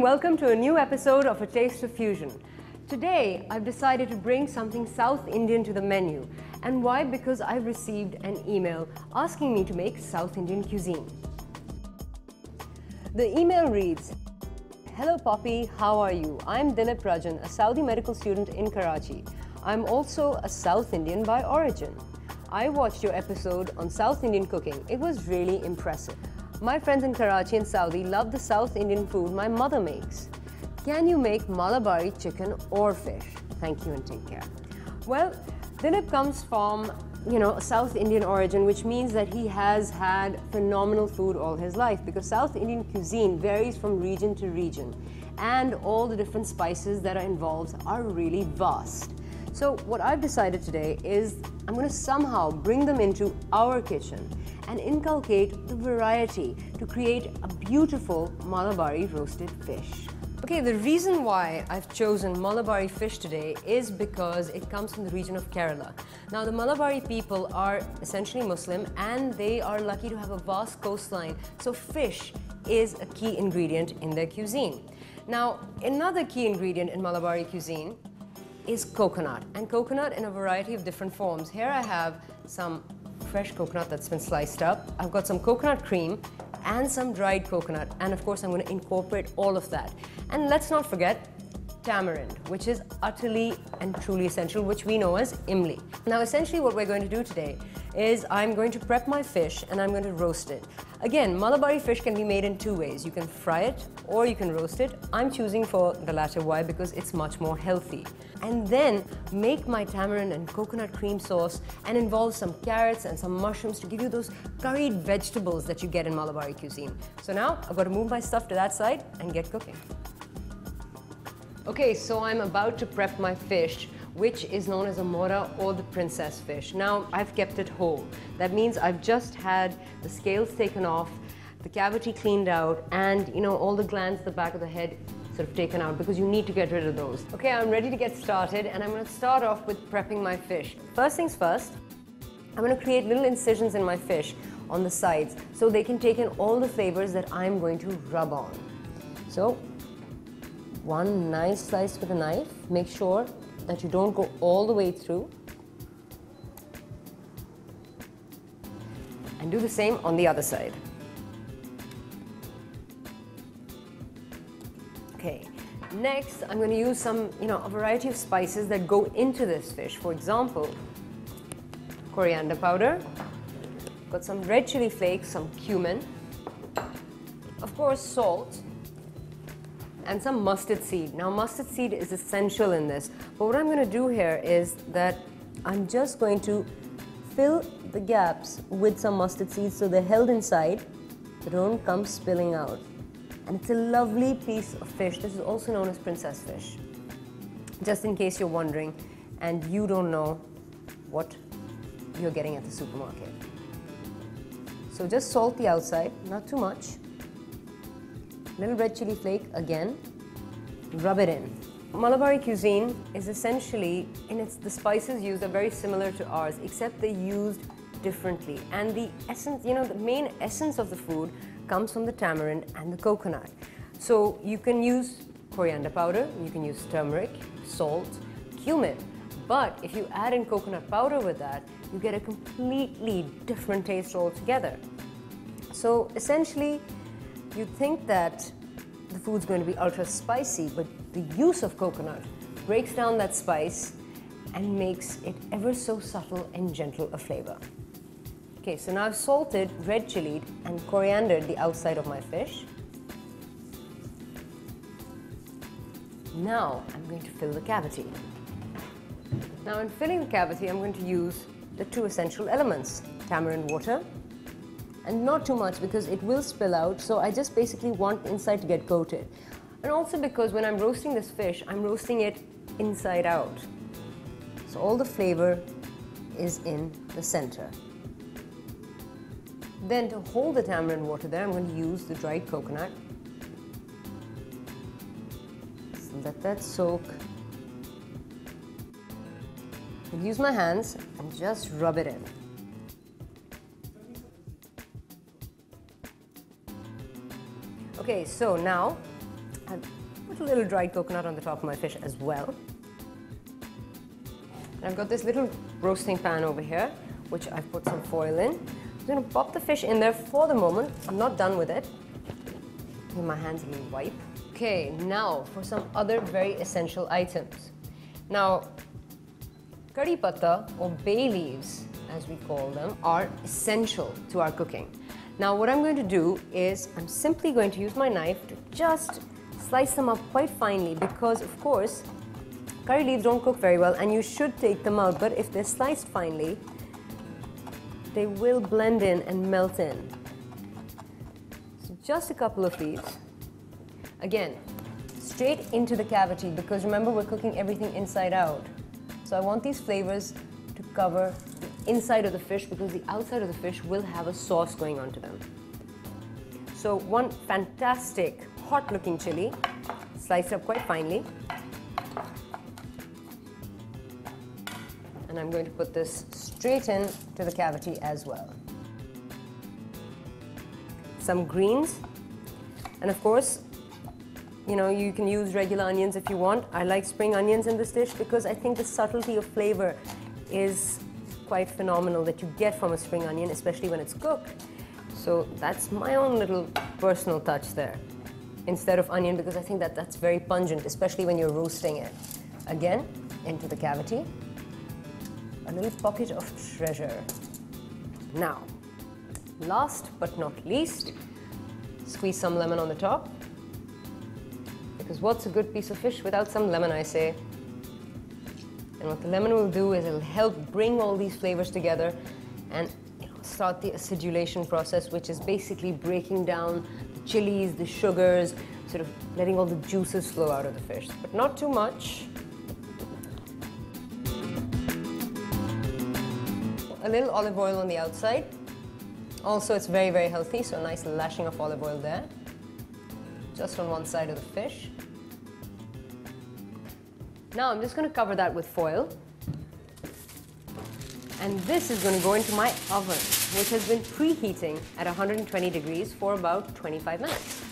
and welcome to a new episode of A Taste of Fusion. Today, I've decided to bring something South Indian to the menu. And why? Because I've received an email asking me to make South Indian cuisine. The email reads, "Hello Poppy, how are you? I'm Dilip Rajan, a Saudi medical student in Karachi. I'm also a South Indian by origin. I watched your episode on South Indian cooking. It was really impressive. My friends in Karachi and Saudi love the South Indian food my mother makes. Can you make Malabari chicken or fish? Thank you and take care." Well, Dilip comes from, a South Indian origin, which means that he has had phenomenal food all his life, because South Indian cuisine varies from region to region and all the different spices that are involved are really vast. So what I've decided today is I'm going to somehow bring them into our kitchen and inculcate the variety to create a beautiful Malabari roasted fish. Okay, the reason why I've chosen Malabari fish today is because it comes from the region of Kerala. Now, the Malabari people are essentially Muslim and they are lucky to have a vast coastline, so fish is a key ingredient in their cuisine. Now, another key ingredient in Malabari cuisine is coconut, and coconut in a variety of different forms. Here I have some fresh coconut that's been sliced up. I've got some coconut cream and some dried coconut, and of course I'm going to incorporate all of that. And let's not forget tamarind, which is utterly and truly essential, which we know as imli. Now essentially what we're going to do today is I'm going to prep my fish and I'm going to roast it. Again, Malabari fish can be made in two ways. You can fry it or you can roast it. I'm choosing for the latter. Why? Because it's much more healthy. And then make my tamarind and coconut cream sauce and involve some carrots and some mushrooms to give you those curried vegetables that you get in Malabari cuisine. So now I've got to move my stuff to that side and get cooking. Okay, so I'm about to prep my fish, which is known as a mora or the princess fish. Now, I've kept it whole. That means I've just had the scales taken off, the cavity cleaned out, and all the glands at the back of the head sort of taken out, because you need to get rid of those. Okay, I'm ready to get started, and I'm going to start off with prepping my fish. First things first, I'm going to create little incisions in my fish on the sides so they can take in all the flavors that I'm going to rub on. So, one nice slice with a knife. Make sure that you don't go all the way through. And do the same on the other side. Okay, next I'm going to use some, a variety of spices that go into this fish. For example, coriander powder, got some red chili flakes, some cumin, of course salt, and some mustard seed. Now, mustard seed is essential in this, but what I'm going to do here is that I'm just going to fill the gaps with some mustard seeds so they're held inside, they don't come spilling out. And it's a lovely piece of fish. This is also known as princess fish, just in case you're wondering and you don't know what you're getting at the supermarket. So just salt the outside, not too much. Little red chili flake again, rub it in. Malabari cuisine is essentially, the spices used are very similar to ours, except they're used differently. And the essence, the main essence of the food comes from the tamarind and the coconut. So you can use coriander powder, you can use turmeric, salt, cumin. But if you add in coconut powder with that, you get a completely different taste altogether. So essentially, you think that the food's going to be ultra spicy, but the use of coconut breaks down that spice and makes it ever so subtle and gentle a flavor. Okay, so now I've salted, red chilied, and coriandered the outside of my fish. Now I'm going to fill the cavity. Now in filling the cavity, I'm going to use the two essential elements, tamarind water, and not too much because it will spill out, so I just basically want the inside to get coated. And also because when I'm roasting this fish, I'm roasting it inside out. So all the flavor is in the center. Then to hold the tamarind water there, I'm going to use the dried coconut. So let that soak. I'll use my hands and just rub it in. Okay, so now I'll put a little dried coconut on the top of my fish as well. And I've got this little roasting pan over here, which I've put some foil in. I'm going to pop the fish in there for the moment. I'm not done with it. Give my hands a little wipe. Okay, now for some other very essential items. Now, curry patta or bay leaves, as we call them, are essential to our cooking. Now, what I'm going to do is I'm simply going to use my knife to just slice them up quite finely because, of course, curry leaves don't cook very well and you should take them out, but if they're sliced finely, they will blend in and melt in. So just a couple of these. Again, straight into the cavity because remember we're cooking everything inside out. So I want these flavors to cover the inside of the fish because the outside of the fish will have a sauce going on to them. So one fantastic hot looking chili, sliced up quite finely. And I'm going to put this straight in to the cavity as well. Some greens, and of course, you know, you can use regular onions if you want. I like spring onions in this dish because I think the subtlety of flavor is quite phenomenal that you get from a spring onion, especially when it's cooked. So that's my own little personal touch there, instead of onion, because I think that that's very pungent, especially when you're roasting it. Again, into the cavity. A little pocket of treasure. Now, last but not least, squeeze some lemon on the top. Because what's a good piece of fish without some lemon, I say? And what the lemon will do is it'll help bring all these flavors together and start the acidulation process, which is basically breaking down the chilies, the sugars, sort of letting all the juices flow out of the fish, but not too much. A little olive oil on the outside. Also, it's very, very healthy, so a nice lashing of olive oil there. Just on one side of the fish. Now I'm just going to cover that with foil. And this is going to go into my oven, which has been preheating at 120 degrees for about 25 minutes.